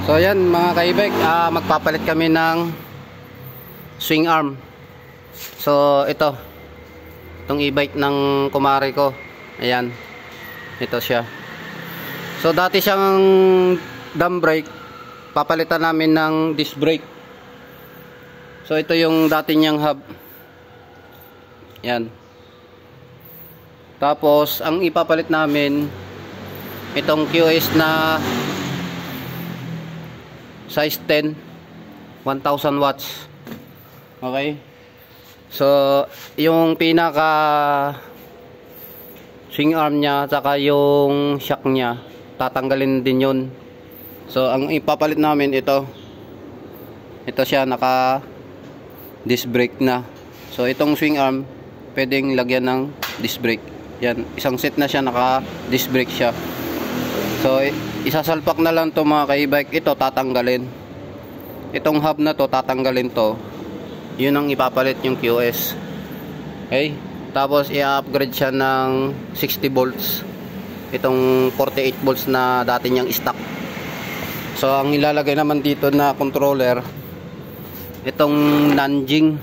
So ayan mga kaibek, magpapalit kami ng swing arm. So itong e-bike ng kumare ko. Ayan, ito siya. So dati siyang drum brake, papalitan namin ng disc brake. So ito yung dati niyang hub. Ayan. Tapos ang ipapalit namin itong QS na size 10, 1000 watts. Okay. So yung pinaka swing arm niya saka yung shock niya tatanggalin din yun. So ang ipapalit namin ito siya, naka disc brake na. So itong swing arm pwedeng lagyan ng disc brake. Yan, isang set na siya, naka disc brake siya. So isasalpak na lang to mga ka-e-bike. Ito tatanggalin. Itong hub na to tatanggalin to. Yun ang ipapalit yung QS. Okay? Tapos i-upgrade siya ng 60 volts. Itong 48 volts na dati niyang stock. So ang ilalagay naman dito na controller, itong Nanjing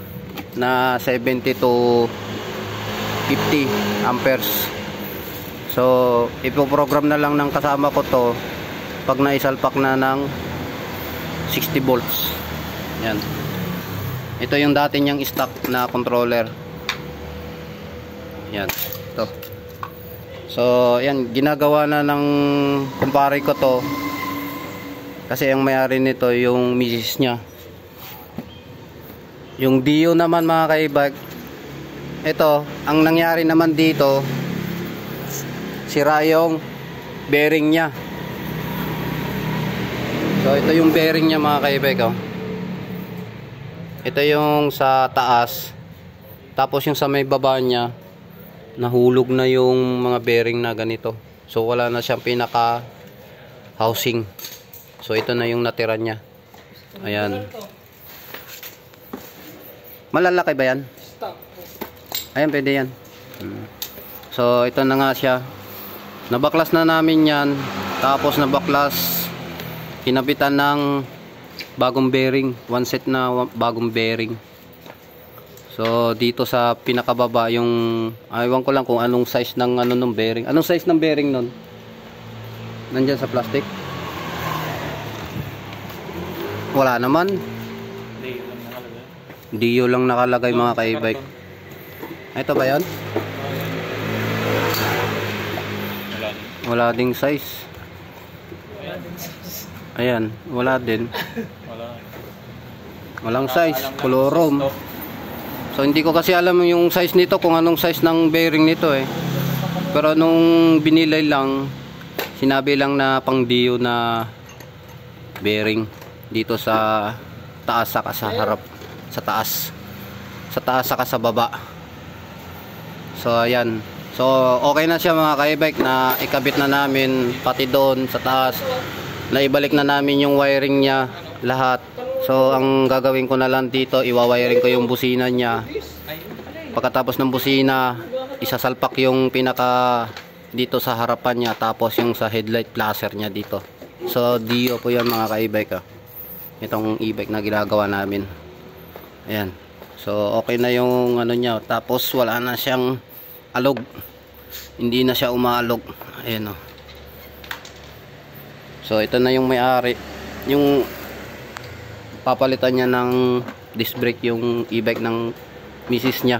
na 70 to 50 amperes. So ipoprogram na lang ng kasama ko to pag naisalpak na ng 60 volts. Yan. Ito yung dati niyang stock na controller. Yan. Ito. So yan, ginagawa na ng kumpare ko to. Kasi ang may-ari nito yung misis niya. Yung Dio naman mga kaibag, ito, ang nangyari naman dito, sira yung bearing niya. So ito yung bearing niya mga kaibag, oh. Ito yung sa taas. Tapos yung sa may baba niya, nahulog na yung mga bearing na ganito. So wala na siyang pinaka housing. So ito na yung natira niya. Ayan. Malalaki ba yan? Ayan, pwede yan. So ito na nga siya. Nabaklas na namin yan. Tapos nabaklas, kinabitan ng bagong bearing. One set na bagong bearing. So dito sa pinakababa yung, ewan ko lang kung anong size ng nung bearing. Anong size ng bearing nun? Nandyan sa plastic? Wala naman. Dio lang nakalagay mga ka-e-bike. Ito ba yan? Wala ding size. Ayan, wala din. Walang size, colorum. So hindi ko kasi alam yung size nito, kung anong size ng bearing nito eh. Pero nung binilay lang, sinabi lang na pang Dio na bearing dito sa taas saka sa harap, sa taas saka sa baba. So ayan. So okay na siya mga ka-e-bike, na ikabit na namin pati doon sa taas. Naibalik na namin yung wiring niya lahat. So ang gagawin ko na lang dito, iwawiring ko yung busina niya. Pagkatapos ng busina, isasalpak yung pinaka dito sa harapan niya, tapos yung sa headlight flasher niya dito. So Dio po yan mga ka-e-bike, ah. Itong e-bike na ginagawa namin. Ayan. So okay na yung niya. Tapos wala na siyang alog. Hindi na siya umaalog. Ayan, oh. So ito na yung may-ari. Yung papalitan niya ng disc brake yung e-bike ng misis niya.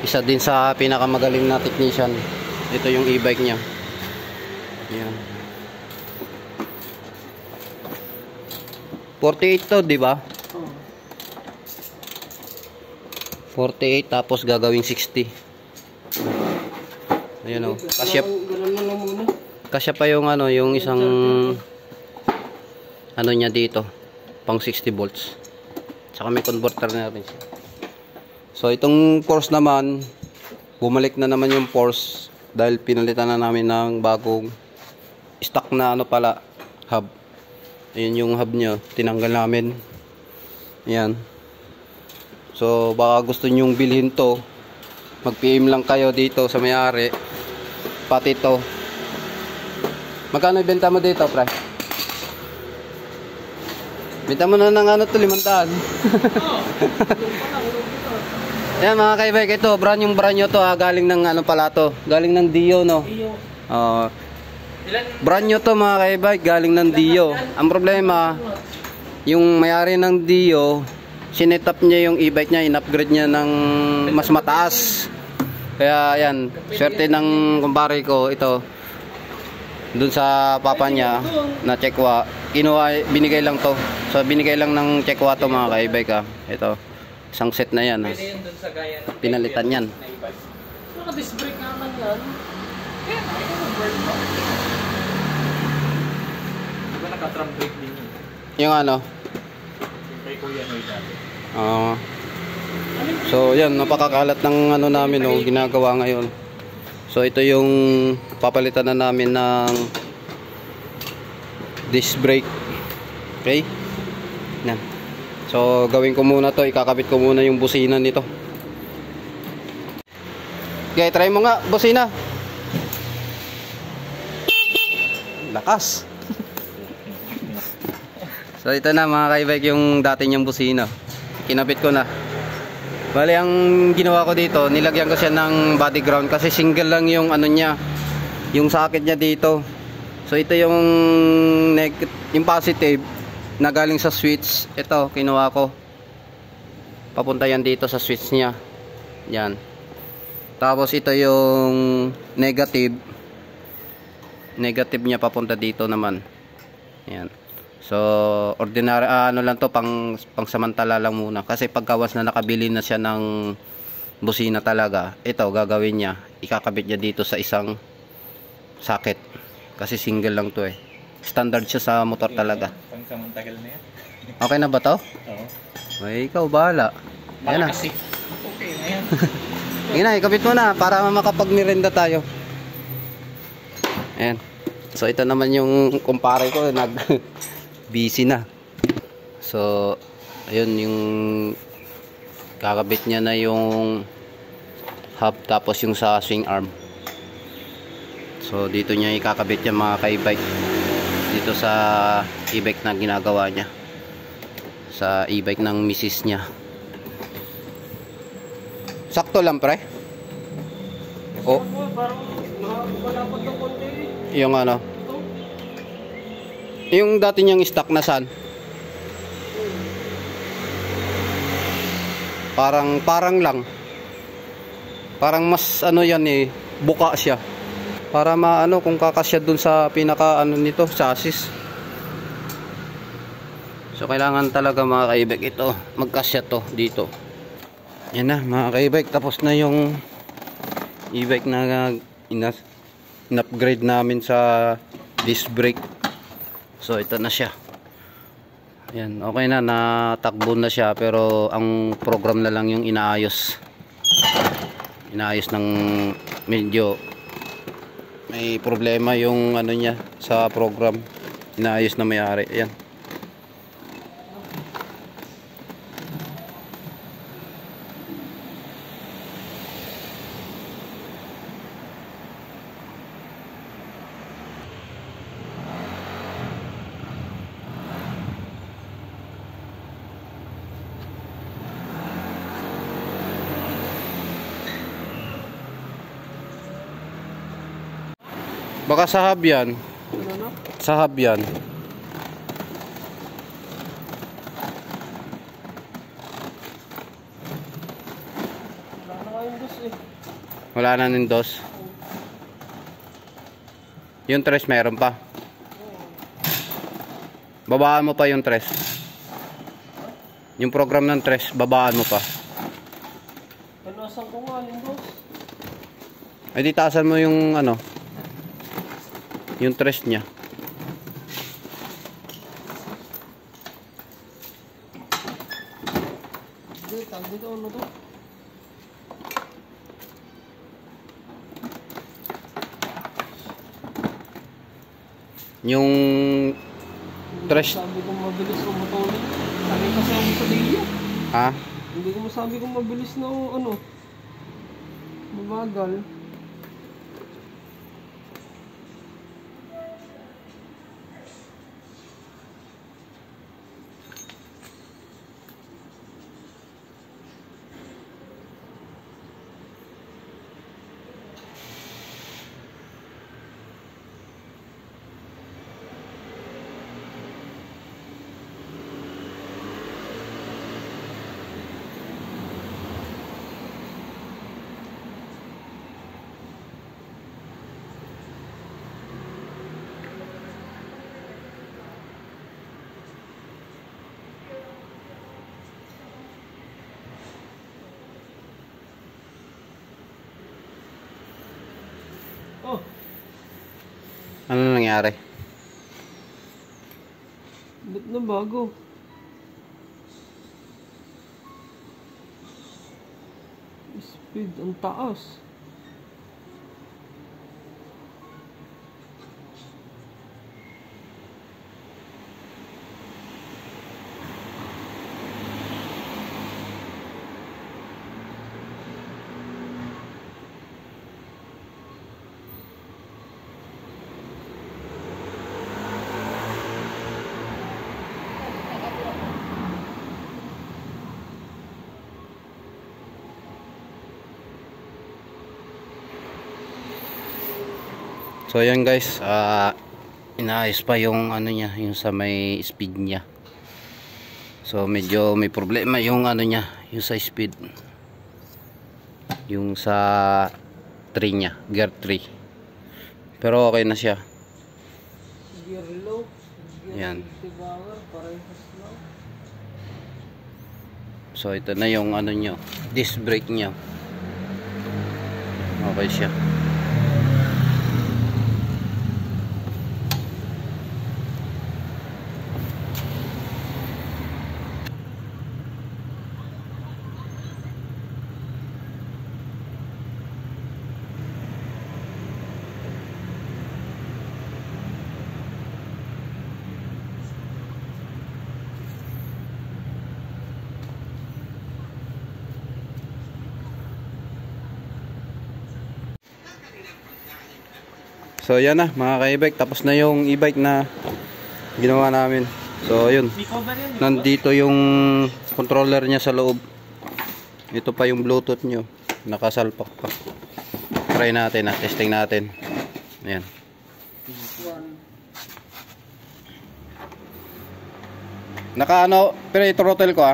Isa din sa pinakamagaling na technician. Ito yung e-bike niya. Ayan. 48 to, di ba? 48 tapos gagawing 60. Ayun, oh. Kasya pa yung yung isang niya dito, pang 60 volts. Saka may converter na rin siya. So itong force naman, bumalik na naman yung force dahil pinalitan na namin ng bagong stock na pala, hub. Ayun yung hub niya, tinanggal namin. Ayan. So baka gusto nyong bilhin to, mag-PM lang kayo dito sa may-ari. Pati to. Magkano ibenta mo dito, pre? Bita mo na ng ano to, 500. Yan mga kaibig, ito, brand nyo to ha, galing ng ano pala to, galing ng Dio no. Brand nyo to mga kaibig, galing ng Dio. Ang problema, yung mayari ng Dio, sinetap niya yung e-bike niya, in-upgrade niya ng mas mataas. Kaya yan, swerte ng kumpare ko, ito, dun sa papa niya, na Chekwa, kinuha, binigay lang to. So binigay lang ng Chekwa to mga kaibig ha. Ito, isang set na yan ha. Pinalitan yan. Naka-disc brake naman yan. Kaya naka-burn pa. Diba naka-tram brake din yun? Yung ano? Kay Kuya Noy dati. So yan, napakakalat ng ano namin no, ginagawa ngayon. So ito yung papalitan na namin ng disc brake. Okay? Yan. So gawin ko muna to, ikakabit ko muna yung busina nito. Okay, try mo nga, busina. Lakas. So ito na mga kaibig yung dati niyang busina. Kinabit ko na. Bali ang ginawa ko dito, nilagyan ko siya ng body ground kasi single lang yung ano niya, yung socket niya dito. So ito yung yung positive na galing sa switch. Ito kinuha ko. Papunta yan dito sa switch niya. Yan. Tapos ito yung negative. Negative niya papunta dito naman. Yan. So, ordinary ano lang to, pang samantala lang muna kasi pagkawas na nakabili na siya ng busina talaga, ito gagawin niya, ikakabit niya dito sa isang socket kasi single lang to eh. Standard siya sa motor talaga. Pang samantagal na yan. Okay na ba to? Oo. Ay, ikaw bahala. Ayan na. Kasi okay na yan. Sige na, ikabit mo na para makapag-merenda tayo. Ayan. So, ito naman yung kumpare ko, busy na. So, ayun yung kakabit niya na yung hub tapos yung sa swing arm. So, dito niya ikakabit yung mga ka-e-bike. Dito sa e-bike na ginagawa niya. Sa e-bike ng misis niya. Sakto lang, pre. Oh. Parang malapad ng konti. Yung ano? Yung dati niyang stock na saan? Parang lang. Parang mas ano yan eh, buka siya. Para maano kung kakasya dun sa pinaka ano nito, chassis. So kailangan talaga mga ka-e-bike ito, magkasya to dito. Yan na mga ka-e-bike, tapos na yung e-bike na in-upgrade namin sa disc brake. So ito na siya. Ayan, okay na, natakbo na siya pero ang program na lang yung inaayos. Inaayos ng medyo may problema yung ano niya sa program. Inaayos na may-ari. Ayan. Baka sa hub yan. Sa hub yan. Wala na yung dos. Yung tres meron pa. Babaan mo pa yung tres. Yung program ng tres, babaan mo pa. Panasan ko nga yung dos. Ay di taasan mo yung ano, yung tres niya. Dito ano to? Yung tres. Sabi ko mabilis ko matulog. Sabi kasi ako sa liya. Ha? Hindi ko masabi kung mabilis na ano. Mabagal. nangyari. Ba't na bago? Speed ang taas. So ayan guys, inaayos pa yung ano niya, yung sa may speed niya. So medyo may problema yung ano niya, yung sa speed. Yung sa 3 niya, gear 3. Pero okay na siya. Gear low, Yan. power, parehas lang. So ito na yung ano niya, disc brake niya. Okay siya. So yan na mga ka-e-bike, tapos na yung e-bike na ginawa namin. So yun, nandito yung controller niya sa loob. Ito pa yung bluetooth nyo, nakasalpak pa. Try natin, testing natin. Ayan. Naka ano, pero i-throttle ko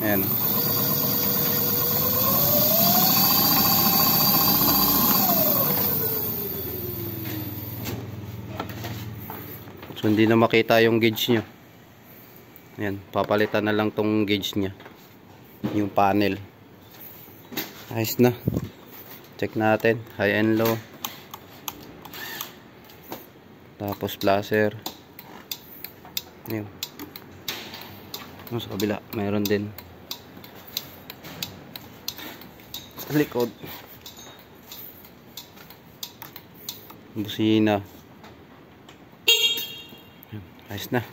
Ayan. So hindi na makita yung gauge nyo. Ayan, papalitan na lang tong gauge nya, yung panel. Ayos na. Check natin, high and low. Tapos flasher. Ayan. Sa kabila, mayroon din. Sa likod, busina. Ayos na.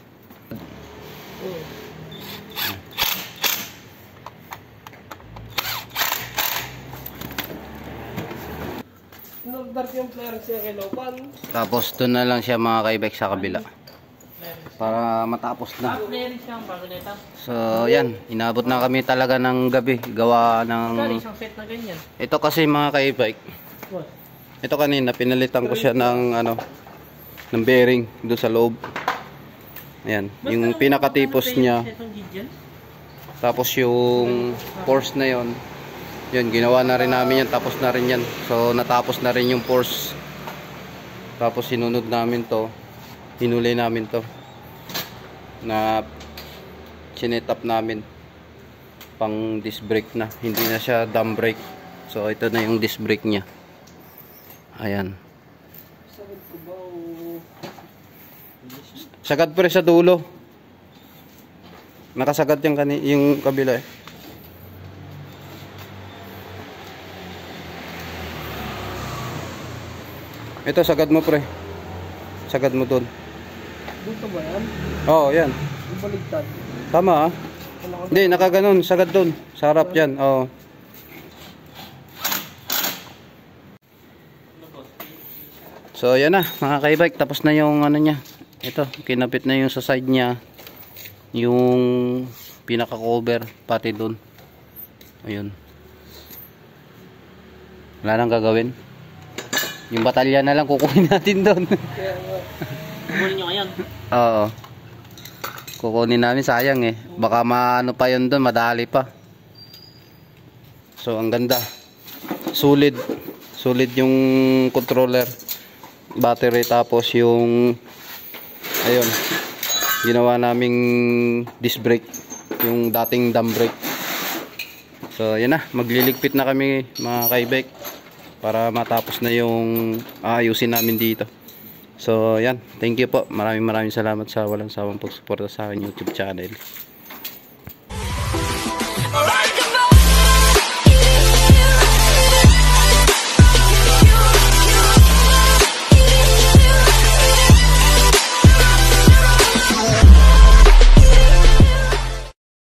Nag-dark yung player siya kay Lopan. Tapos doon na lang siya mga ka-e-bike sa kabila. Para matapos na. Player siya ang bago nito. So yan, inabot na kami talaga ng gabi. Gawa ng... Isang set na ganyan. Ito kasi mga ka-e-bike. Ito kanina, pinalitan ko siya ng ano, ng bearing doon sa loob. Ayan, yung pinakatipos niya. Tapos yung force na yon, yun, ginawa na rin namin yan. Tapos na rin yan. So natapos na rin yung force. Tapos sinunod namin to. Hinuli namin to. Na sinetap namin. Pang disc brake na. Hindi na siya drum brake. So ito na yung disc brake niya. Ayan. Sagad pre sa dulo. Nakasagad yung kabila eh. Ito sagad mo pre. Sagad mo doon. Dito ba yan? Oo, yan. Yung baligtad. Tama Hindi, nakaganon. Sagad doon. Sa harap dyan. Oo. So yan na mga ka-e-bike. Tapos na yung ano niya. Ito, kinapit na yung sa side niya, yung pinaka cover pati doon. Ayun, wala nang gagawin. Yung batalya na lang kukunin natin doon. Kukunin nyo ngayon? Oo, kukunin namin, sayang eh, baka maano pa yun doon, madali pa. So ang ganda, solid yung controller, battery, tapos yung ayun, ginawa naming disc brake, yung dating drum brake. So yan na, magliligpit na kami mga ka-e-bike. para matapos na yung ayusin namin dito. So yan, thank you po, maraming salamat sa walang sawang pagsuporta sa aking YouTube channel.